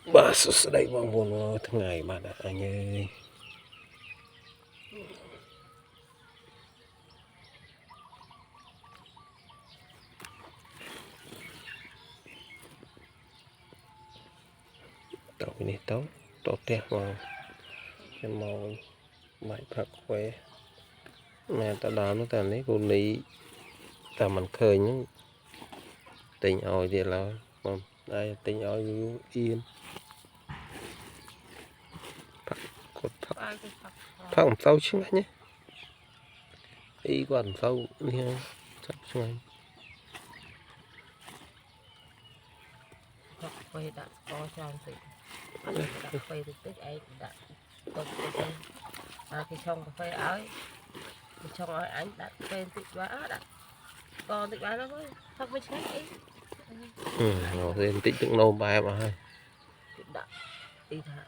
Bà số đây bóng buồn tháng ngày bạn ạ anh ơi. Tao cái này tao tẹt vào em màu mày phật quê mẹ tao đào nó tao lấy cô ní tao mình khơi những tình ỏi thì là đây tình ỏi yên phật một sâu chứ nhé ý còn sâu nha sắp xuống quay đã có tròn thì đã quay được tích ấy đã còn cái trong cà phê ấy trong ấy anh đã quên tích quá đã còn tích quá nó mới thật mới chết ấy rồi thì tích được nâu bài mà hay đã đi thả